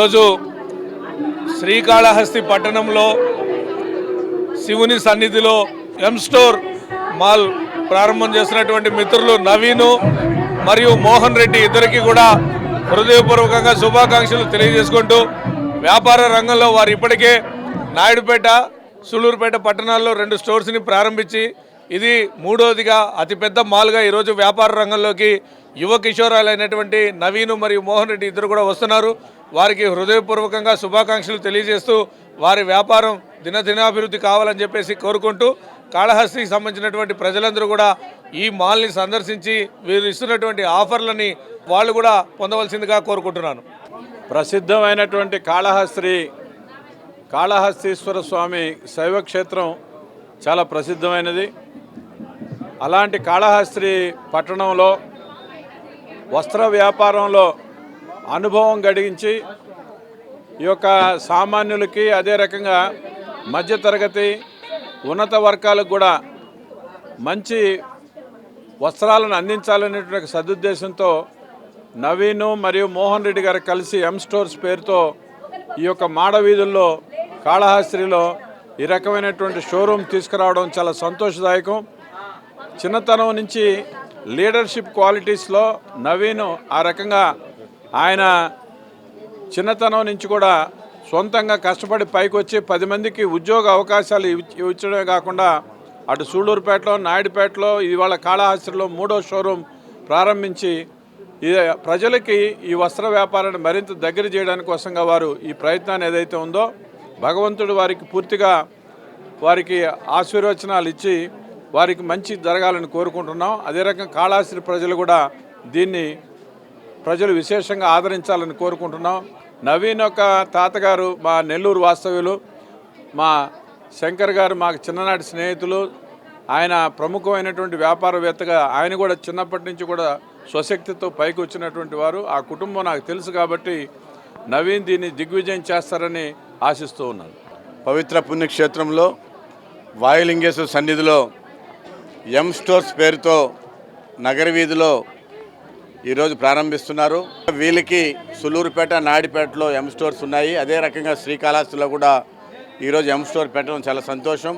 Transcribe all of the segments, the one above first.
ఈరోజు శ్రీకాళహస్తి పట్టణంలో శివుని సన్నిధిలో ఎం స్టోర్ మాల్ ప్రారంభం చేసినటువంటి మిత్రులు నవీను మరియు మోహన్ రెడ్డి ఇద్దరికి కూడా హృదయపూర్వకంగా శుభాకాంక్షలు తెలియజేసుకుంటూ వ్యాపార రంగంలో వారు ఇప్పటికే నాయుడుపేట, సూళ్లూరుపేట పట్టణాల్లో 2 స్టోర్స్ని ప్రారంభించి ఇది మూడోదిగా అతిపెద్ద మాల్గా ఈరోజు వ్యాపార రంగంలోకి యువ కిషోరాలైనటువంటి నవీను మరియు మోహన్ రెడ్డి ఇద్దరు కూడా వస్తున్నారు. వారికి హృదయపూర్వకంగా శుభాకాంక్షలు తెలియజేస్తూ వారి వ్యాపారం దినదినాభివృద్ధి కావాలని చెప్పేసి కోరుకుంటూ కాళహస్తికి సంబంధించినటువంటి ప్రజలందరూ కూడా ఈ మాల్ని సందర్శించి వీరు ఇస్తున్నటువంటి ఆఫర్లని వాళ్ళు కూడా పొందవలసిందిగా కోరుకుంటున్నాను. ప్రసిద్ధమైనటువంటి కాళహస్తీశ్వర స్వామి శైవక్షేత్రం చాలా ప్రసిద్ధమైనది. అలాంటి కాళహస్తి పట్టణంలో వస్త్ర వ్యాపారంలో అనుభవం గడించి ఈ యొక్క సామాన్యులకి, అదే రకంగా మధ్యతరగతి ఉన్నత వర్గాలకు కూడా మంచి వస్త్రాలను అందించాలనేటువంటి సదుద్దేశంతో నవీను మరియు మోహన్ రెడ్డి గారు కలిసి ఎం స్టోర్స్ పేరుతో ఈ యొక్క మాడవీధుల్లో కాళహస్తిలో ఈ రకమైనటువంటి షోరూమ్ తీసుకురావడం చాలా సంతోషదాయకం. చిన్నతనం నుంచి లీడర్షిప్ క్వాలిటీస్లో నవీను ఆ రకంగా ఆయన చిన్నతనం నుంచి కూడా సొంతంగా కష్టపడి పైకి వచ్చి 10 మందికి ఉద్యోగ అవకాశాలు ఇచ్చడమే కాకుండా అటు సూళ్లూరుపేటలో, నాయుడుపేటలో, ఇవాళ కాళహస్తిలో 3వ షోరూమ్ ప్రారంభించి ప్రజలకి ఈ వస్త్ర వ్యాపారాన్ని మరింత దగ్గర చేయడానికి కోసంగా వారు ఈ ప్రయత్నాన్ని ఏదైతే ఉందో భగవంతుడు వారికి పూర్తిగా వారికి ఆశీర్వచనాలు ఇచ్చి వారికి మంచి జరగాలని కోరుకుంటున్నాం. అదే రకంగా కాళహస్తి ప్రజలు కూడా దీన్ని ప్రజలు విశేషంగా ఆదరించాలని కోరుకుంటున్నాం. నవీన్ యొక్క తాతగారు మా నెల్లూరు వాస్తవ్యులు, మా శంకర్ గారు మాకు చిన్ననాటి స్నేహితులు. ఆయన ప్రముఖమైనటువంటి వ్యాపారవేత్తగా ఆయన కూడా చిన్నప్పటి నుంచి కూడా స్వశక్తితో పైకి వచ్చినటువంటి వారు. ఆ కుటుంబం నాకు తెలుసు కాబట్టి నవీన్ దీన్ని దిగ్విజయం చేస్తారని ఆశిస్తూ ఉన్నాను. పవిత్ర పుణ్యక్షేత్రంలో వాయులింగేశ్వర సన్నిధిలో ఎం స్టోర్స్ పేరుతో నగర వీధిలో ఈరోజు ప్రారంభిస్తున్నారు. వీళ్ళకి సూళ్లూరుపేట, నాయుడుపేటలో ఎం స్టోర్స్ ఉన్నాయి. అదే రకంగా శ్రీకాళహస్తిలో కూడా ఈరోజు ఎం స్టోర్ పెట్టడం చాలా సంతోషం.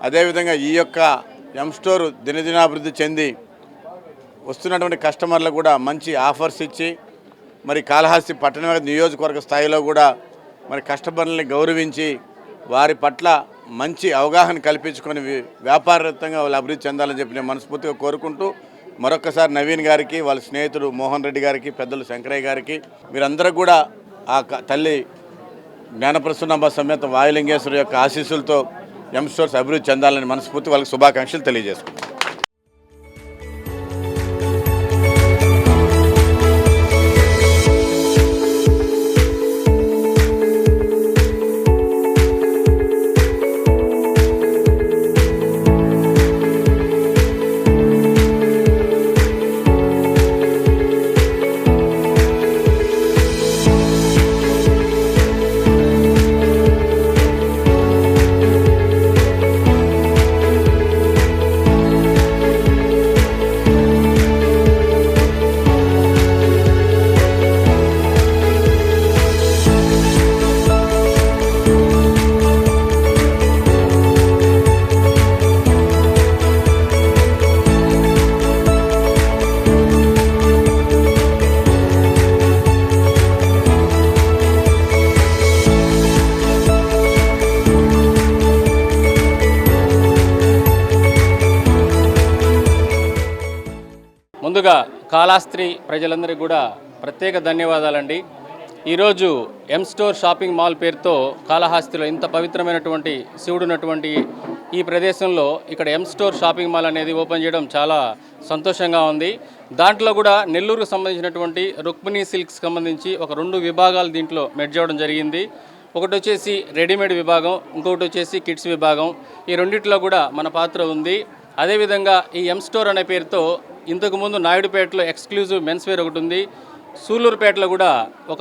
అదేవిధంగా ఈ యొక్క ఎం స్టోర్ దినదినాభివృద్ధి చెంది వస్తున్నటువంటి కస్టమర్లకు కూడా మంచి ఆఫర్స్ ఇచ్చి మరి కాళహస్తి పట్టణ నియోజకవర్గ స్థాయిలో కూడా మరి కస్టమర్లని గౌరవించి వారి పట్ల మంచి అవగాహన కల్పించుకొని వ్యాపారయుతంగా వాళ్ళు అభివృద్ధి చెందాలని చెప్పి నేను మనస్ఫూర్తిగా కోరుకుంటూ మరొకసారి నవీన్ గారికి, వాళ్ళ స్నేహితుడు మోహన్ రెడ్డి గారికి, పెద్దలు శంకరయ్య గారికి, మీరందరూ కూడా ఆ తల్లి జ్ఞానప్రసూనాంబ సమేత వాయులింగేశ్వరి యొక్క ఆశీస్సులతో ఎం స్టోర్స్ అభివృద్ధి చెందాలని మనస్ఫూర్తి వాళ్ళకి శుభాకాంక్షలు తెలియజేసుకుంటాను. ముందుగా కాళహస్తి ప్రజలందరికీ కూడా ప్రత్యేక ధన్యవాదాలండి. ఈరోజు ఎం స్టోర్ షాపింగ్ మాల్ పేరుతో కాళహస్తిలో ఇంత పవిత్రమైనటువంటి శివుడు ఉన్నటువంటి ఈ ప్రదేశంలో ఇక్కడ ఎం స్టోర్ షాపింగ్ మాల్ అనేది ఓపెన్ చేయడం చాలా సంతోషంగా ఉంది. దాంట్లో కూడా నెల్లూరుకు సంబంధించినటువంటి రుక్మిణి సిల్క్స్ సంబంధించి ఒక 2 విభాగాలు దీంట్లో మెర్జ్ అవ్వడం జరిగింది. ఒకటి వచ్చేసి రెడీమేడ్ విభాగం, ఇంకొకటి వచ్చేసి కిడ్స్ విభాగం. ఈ రెండిట్లో కూడా మన పాత్ర ఉంది. అదేవిధంగా ఈ ఎం స్టోర్ అనే పేరుతో ఇంతకుముందు నాయుడుపేటలో ఎక్స్క్లూజివ్ మెన్స్ వేర్ ఒకటి ఉంది, సూళ్లూరుపేటలో కూడా ఒక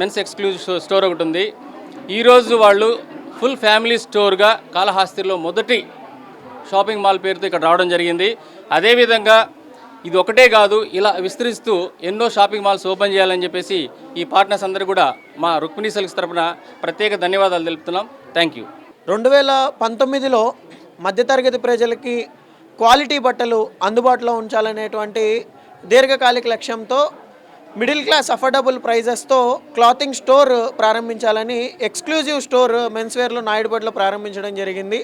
మెన్స్ ఎక్స్క్లూజివ్ స్టోర్ ఒకటి ఉంది. ఈరోజు వాళ్ళు ఫుల్ ఫ్యామిలీ స్టోర్గా కాళహస్తిలో మొదటి షాపింగ్ మాల్ పేరుతో ఇక్కడ రావడం జరిగింది. అదేవిధంగా ఇది ఒకటే కాదు, ఇలా విస్తరిస్తూ ఎన్నో షాపింగ్ మాల్స్ ఓపెన్ చేయాలని చెప్పేసి ఈ పార్ట్నర్స్ అందరూ కూడా మా రుక్మిణీ సిల్క్స్ తరపున ప్రత్యేక ధన్యవాదాలు తెలుపుతున్నాం. Thank you. 2019లో మధ్యతరగతి ప్రజలకి క్వాలిటీ బట్టలు అందుబాటులో ఉంచాలనేటువంటి దీర్ఘకాలిక లక్ష్యంతో మిడిల్ క్లాస్ అఫోర్డబుల్ ప్రైజెస్తో క్లాతింగ్ స్టోర్ ప్రారంభించాలని ఎక్స్క్లూజివ్ స్టోర్ మెన్స్వేర్లో నాయుడుపేటలో ప్రారంభించడం జరిగింది.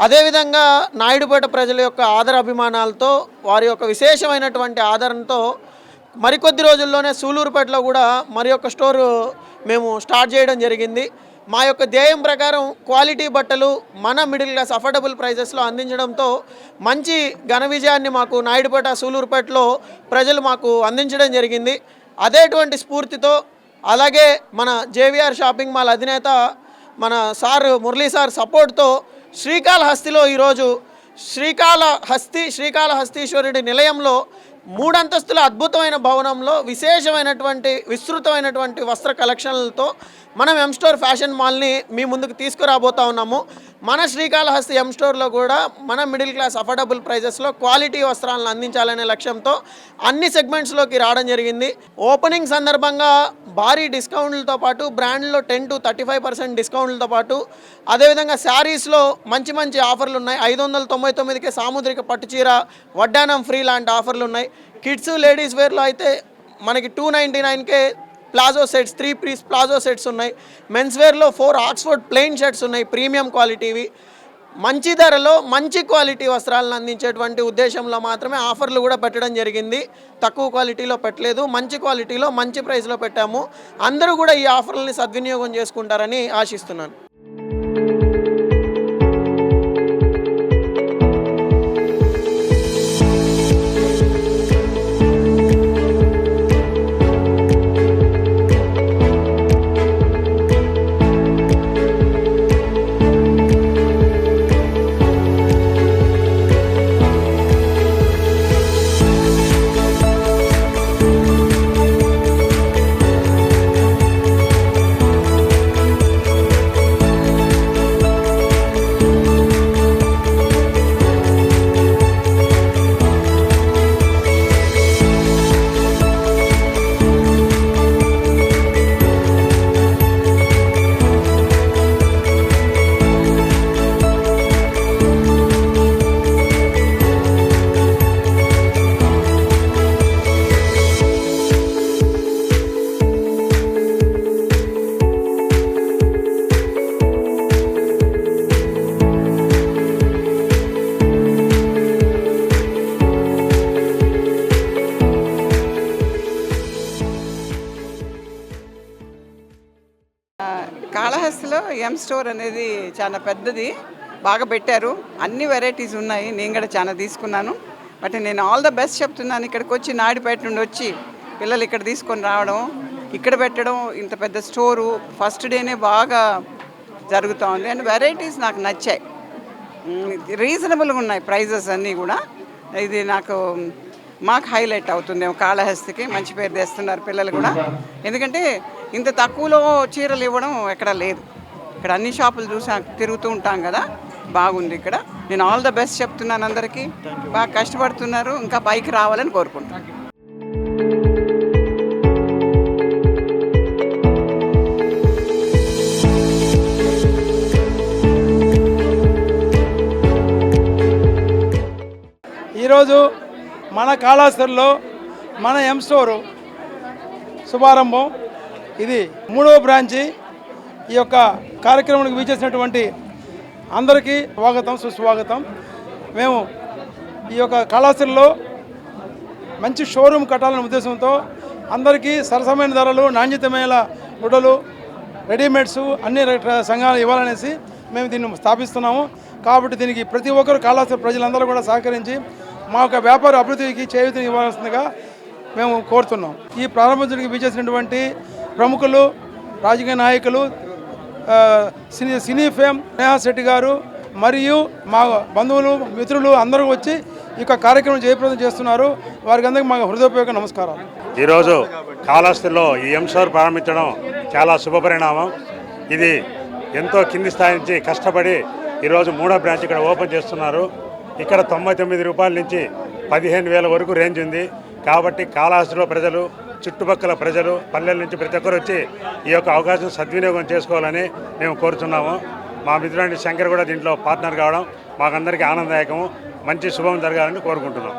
అదేవిధంగా నాయుడుపేట ప్రజల యొక్క ఆదర అభిమానాలతో వారి యొక్క విశేషమైనటువంటి ఆదరణతో మరికొద్ది రోజుల్లోనే సూలూరుపేటలో కూడా మరి ఒక స్టోరు మేము స్టార్ట్ చేయడం జరిగింది. మా యొక్క ధ్యేయం ప్రకారం క్వాలిటీ బట్టలు మన మిడిల్ క్లాస్ అఫోర్డబుల్ ప్రైజెస్లో అందించడంతో మంచి ఘన విజయాన్ని మాకు నాయుడుపేట సూలూరుపేటలో ప్రజలు మాకు అందించడం జరిగింది. అదేటువంటి స్ఫూర్తితో అలాగే మన జేవిఆర్ షాపింగ్ మాల్ అధినేత మన సార్ మురళీ సార్ సపోర్ట్తో శ్రీకాళహస్తిలో ఈరోజు శ్రీకాళహస్తీశ్వరుడి నిలయంలో 3 అంతస్తుల అద్భుతమైన భవనంలో విస్తృతమైనటువంటి వస్త్ర కలెక్షన్లతో మనం ఎం స్టోర్ ఫ్యాషన్ మాల్ని మీ ముందుకు తీసుకురాబోతా ఉన్నాము. మన శ్రీకాళహస్తి ఎం స్టోర్లో కూడా మన మిడిల్ క్లాస్ అఫోర్డబుల్ ప్రైజెస్లో క్వాలిటీ వస్త్రాలను అందించాలనే లక్ష్యంతో అన్ని సెగ్మెంట్స్లోకి రావడం జరిగింది. ఓపెనింగ్ సందర్భంగా భారీ డిస్కౌంట్లతో పాటు బ్రాండ్లో 10 to 35% డిస్కౌంట్లతో పాటు అదేవిధంగా శారీస్లో మంచి మంచి ఆఫర్లు ఉన్నాయి. 599కే సాముద్రిక పట్టుచీర వడ్డానం ఫ్రీ లాంటి ఆఫర్లు ఉన్నాయి. కిడ్స్ లేడీస్ వేర్లో అయితే మనకి 299కే palazzo sets 3 piece palazzo sets ఉన్నాయి. మెన్స్ వేర్లో 4 ఆక్స్ఫోర్డ్ ప్లెయిన్ షర్ట్స్ ఉన్నాయి, ప్రీమియం క్వాలిటీవి. మంచి ధరలో మంచి క్వాలిటీ వస్త్రాలను అందించేటువంటి ఉద్దేశంలో మాత్రమే ఆఫర్లు కూడా పెట్టడం జరిగింది. తక్కువ క్వాలిటీలో పెట్టలేదు, మంచి క్వాలిటీలో మంచి ప్రైస్లో పెట్టాము. అందరూ కూడా ఈ ఆఫర్లని సద్వినియోగం చేసుకుంటారని ఆశిస్తున్నాను. కాళహస్తిలో ఎం స్టోర్ అనేది చాలా పెద్దది, బాగా పెట్టారు, అన్ని వెరైటీస్ ఉన్నాయి. నేను కూడా చాలా తీసుకున్నాను. బట్ నేను ఆల్ ద బెస్ట్ చెప్తున్నాను. ఇక్కడికి వచ్చి నాయుడుపేట నుండి వచ్చి పిల్లలు ఇక్కడ తీసుకొని రావడం, ఇక్కడ పెట్టడం, ఇంత పెద్ద స్టోరు ఫస్ట్ డేనే బాగా జరుగుతూ ఉంది. అండ్ వెరైటీస్ నాకు నచ్చాయి, రీజనబుల్గా ఉన్నాయి ప్రైజెస్ అన్నీ కూడా. ఇది మాకు హైలైట్ అవుతుంది. కాళహస్తికి మంచి పేరు తెస్తున్నారు పిల్లలు కూడా. ఎందుకంటే ఇంత తక్కువలో చీరలు ఇవ్వడం ఎక్కడ లేదు. ఇక్కడ అన్ని షాపులు తిరుగుతూ ఉంటాం కదా, బాగుంది ఇక్కడ. నేను ఆల్ ద బెస్ట్ చెప్తున్నాను అందరికీ. బాగా కష్టపడుతున్నారు, ఇంకా పైకి రావాలని కోరుకుంటున్నాను. ఈరోజు మన కాళహస్తిలో మన ఎం స్టోరు శుభారంభం. ఇది 3వ బ్రాంచి. ఈ యొక్క కార్యక్రమానికి వీచేసినటువంటి అందరికీ స్వాగతం, సుస్వాగతం. మేము ఈ యొక్క కాళహస్తిలో మంచి షోరూమ్ కట్టాలనే ఉద్దేశంతో అందరికీ సరసమైన ధరలు, నాణ్యతమైన గుడ్డలు, రెడీమేడ్స్ అన్ని సంఘాలు ఇవ్వాలనేసి మేము దీన్ని స్థాపిస్తున్నాము. కాబట్టి దీనికి ప్రతి ఒక్కరు కాళహస్తి ప్రజలందరూ కూడా సహకరించి మా యొక్క వ్యాపార అభివృద్ధికి చేయూతని ఇవ్వాల్సిందిగా మేము కోరుతున్నాం. ఈ ప్రారంభోత్సవానికి వీచేసినటువంటి ప్రముఖులు, రాజకీయ నాయకులు, సినీ ఫేమ్ నేహా శెట్టి గారు మరియు మా బంధువులు, మిత్రులు అందరూ వచ్చి ఈ యొక్క కార్యక్రమం జయప్రదం చేస్తున్నారు. వారికి అందరికీ మా హృదయపూర్వక నమస్కారాలు. ఈరోజు కాళహస్తిలో ఈ ఎం స్టోర్ ప్రారంభించడం చాలా శుభపరిణామం. ఇది ఎంతో కింది స్థాయి నుంచి కష్టపడి ఈరోజు 3వ బ్రాంచ్ ఇక్కడ ఓపెన్ చేస్తున్నారు. ఇక్కడ 99 రూపాయల నుంచి 15,000 వరకు రేంజ్ ఉంది. కాబట్టి కాళహస్తిలో ప్రజలు, చుట్టుపక్కల ప్రజలు, పల్లెల నుంచి ప్రతి ఒక్కరు వచ్చి ఈ యొక్క అవకాశం సద్వినియోగం చేసుకోవాలని మేము కోరుతున్నాము. మా మిత్రుడు శంకర్ కూడా దీంట్లో పార్ట్నర్ కావడం మాకందరికీ ఆనందదాయకము. మంచి శుభం జరగాలని కోరుకుంటున్నాం.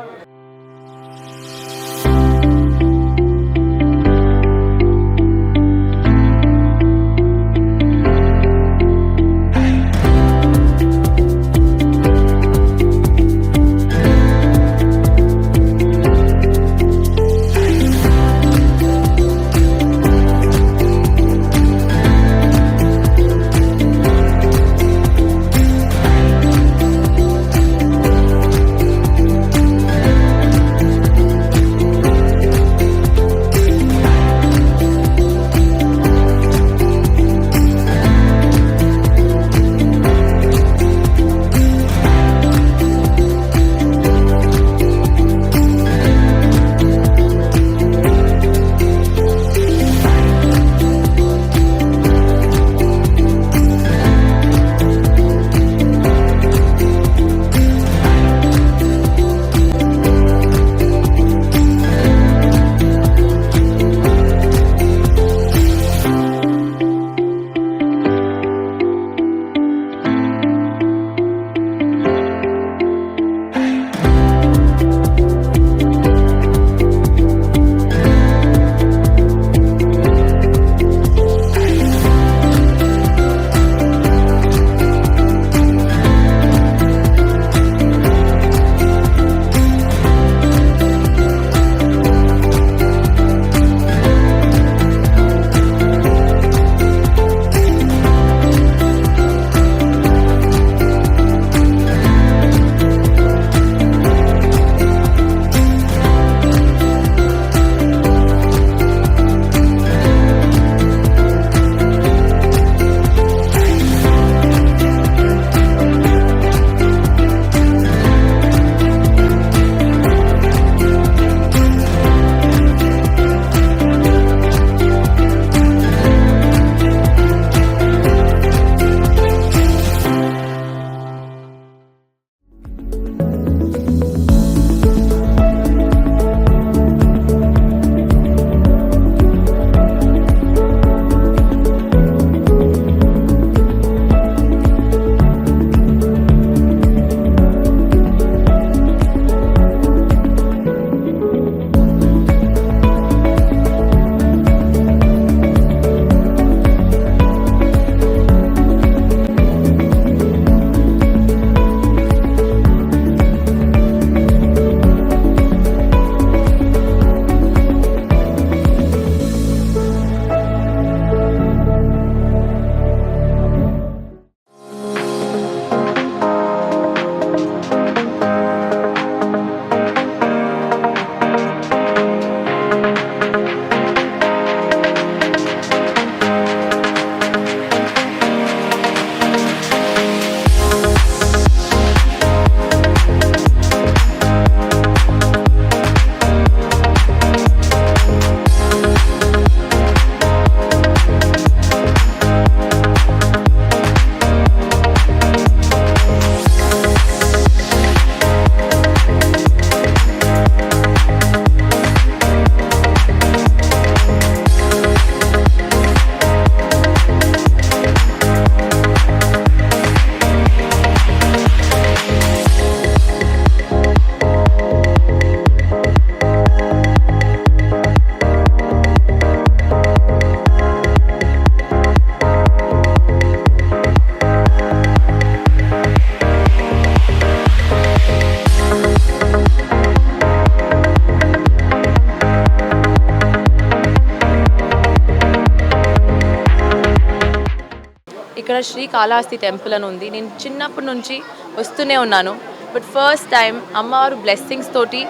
ఇక్కడ శ్రీకాళహస్తి టెంపుల్ అని ఉంది. నేను చిన్నప్పటి నుంచి వస్తూనే ఉన్నాను. బట్ ఫస్ట్ టైం అమ్మవారు బ్లెస్సింగ్స్ తోటి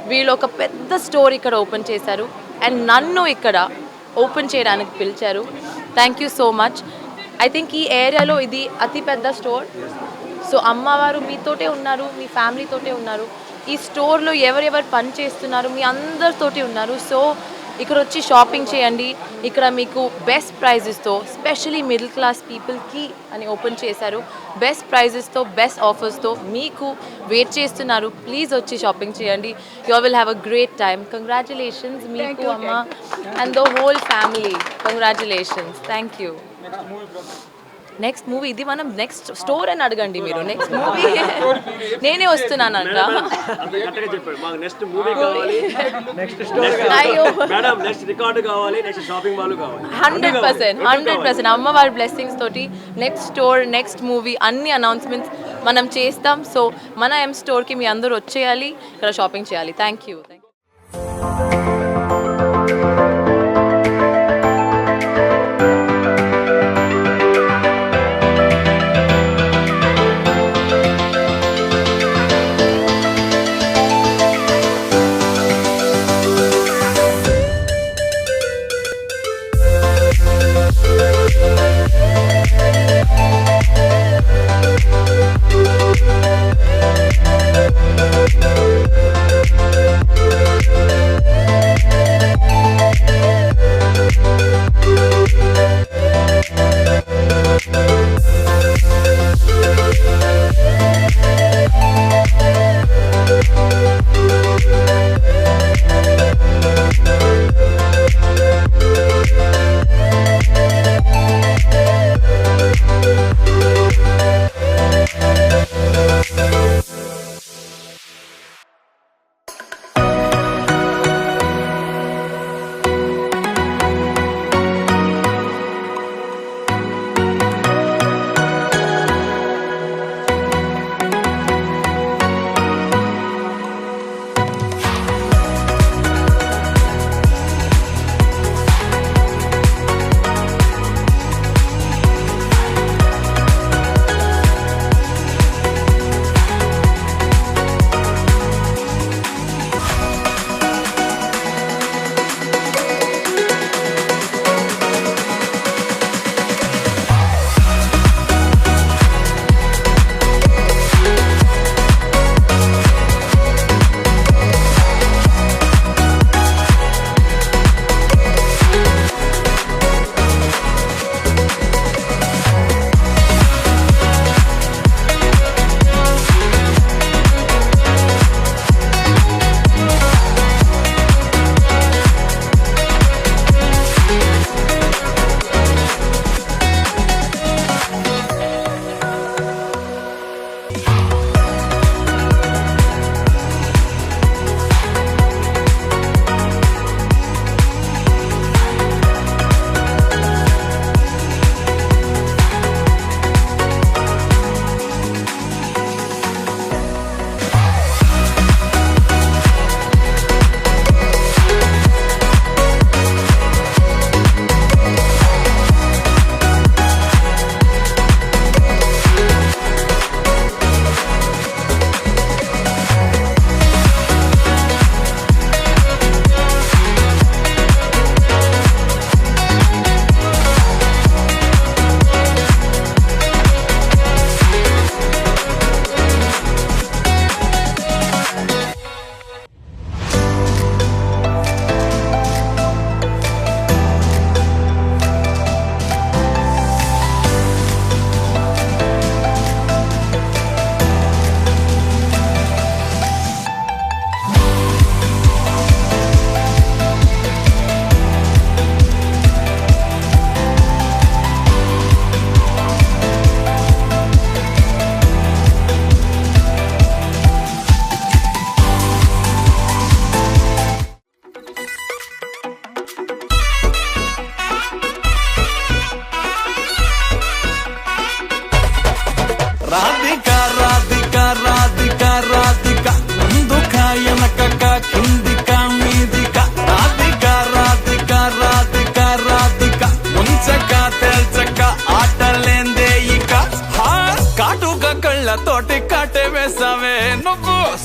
వీళ్ళు ఒక పెద్ద స్టోర్ ఇక్కడ ఓపెన్ చేశారు అండ్ నన్ను ఇక్కడ ఓపెన్ చేయడానికి పిలిచారు. Thank you so much. I think ఈ ఏరియాలో ఇది అతి పెద్ద స్టోర్. సో అమ్మవారు మీతోటే ఉన్నారు, మీ ఫ్యామిలీతోటే ఉన్నారు. ఈ స్టోర్లో ఎవరెవరు పని చేస్తున్నారు మీ అందరితోటి ఉన్నారు. సో ఇక్కడ వచ్చి షాపింగ్ చేయండి. ఇక్కడ మీకు బెస్ట్ ప్రైజెస్తో, స్పెషలీ మిడిల్ క్లాస్ పీపుల్కి అని ఓపెన్ చేశారు. బెస్ట్ ప్రైజెస్తో, బెస్ట్ ఆఫర్స్తో మీకు వెయిట్ చేస్తున్నారు. ప్లీజ్ వచ్చి షాపింగ్ చేయండి. You will have a great time. Congratulations మీకు అమ్మ and the whole family. Congratulations. Thank you. Next movie ఇది. మనం నెక్స్ట్ స్టోర్ అని అడగండి మీరు. నెక్స్ట్ మూవీ నేనే వస్తున్నానంట. అయ్యో 100% అమ్మ వారి బ్లెస్సింగ్స్ తోటి నెక్స్ట్ స్టోర్, నెక్స్ట్ మూవీ అన్ని అనౌన్స్మెంట్స్ మనం చేస్తాం. సో మన ఎం స్టోర్కి మీ అందరూ వచ్చేయాలి, ఇక్కడ షాపింగ్ చేయాలి. Thank you.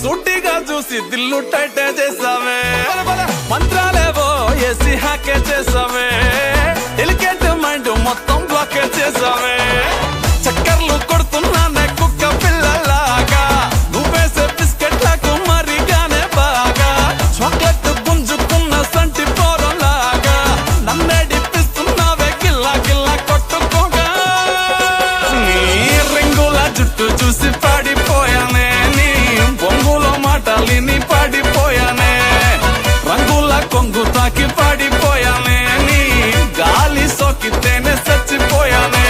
సూటిగా చూసి దిల్లు టైట్ చేసావే మంత్రాలేవో ఏసి హ్యాకే చేసావే డెలికేట్ మైండ్ మొత్తం బ్లాక్ చేసావే చక్కర్లు కొడుతున్నానే కుక్క పిల్లలాగా నువ్వేసే బిస్కెట్లకు మరిగానే బాగా చాక్లెట్ గుంజుకున్న సంటి పోరలా చూసి పాడిపోయానే నీ బొంగులో మాటలిని పాడిపోయానే రంగుల కొంగు తాకి పాడిపోయానే నీ గాలి సోకితేనే చచ్చిపోయానే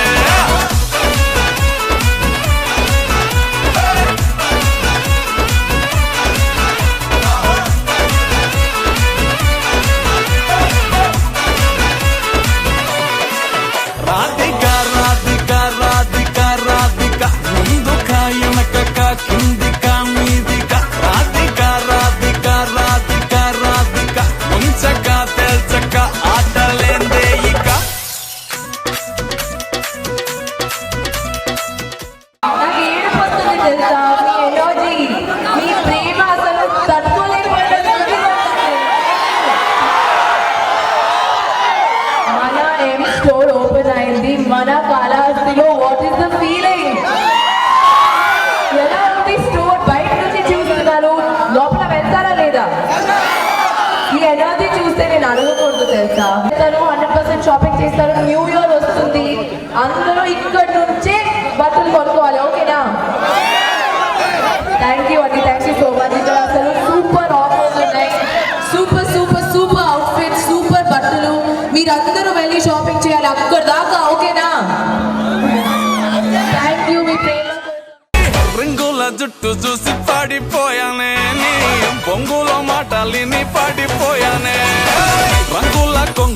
రాధిక రాధిక రాధిక రాధిక ముందుక వెనకక కిందిక మీదిక రాధిక రాధిక రాధిక రాధిక ముంచక తెల్చక ఆటలేందే ఇక నాకు ఏడుపు వస్తుంది తెలుసా మీ ఎనర్జీ మీ ప్రేమ అసలు తట్టుకోలేకపోతుంది మన ఎం స్టోర్ ఓపెన్ అయింది మన కాళహస్తిలో వాట్ ఈస్ ద ఫీలింగ్ ఎలా ఉంది స్టోర్ బయట నుంచి చూస్తున్నాను లోపల వెళ్తారా లేదా ఈ ఎనర్జీ చూస్తే నేను అడగకూడదు తెలుసా తను 100% షాపింగ్ చేస్తారు న్యూ ఇయర్ వస్తుంది అందరూ ఇక్కడ నుంచే బట్టలు కొనుక్కోవాలి ఓకేనా థ్యాంక్ యూ అండి థ్యాంక్ యూ సో మచ్ ఇక్కడ అసలు సూపర్ ఆఫర్స్ ఉన్నాయి super super super outfit super బట్టలు మీరందరూ వెళ్ళి షాపింగ్ చేయాలి అక్కడ దాకా ఓకేనా థ్యాంక్ యూ మీ ప్రేమ రింగుల జుట్టు చూసి పాడిపోయానే నీ బొంగులో మాటలిని పాడిపోయానే రంగుల కొంగు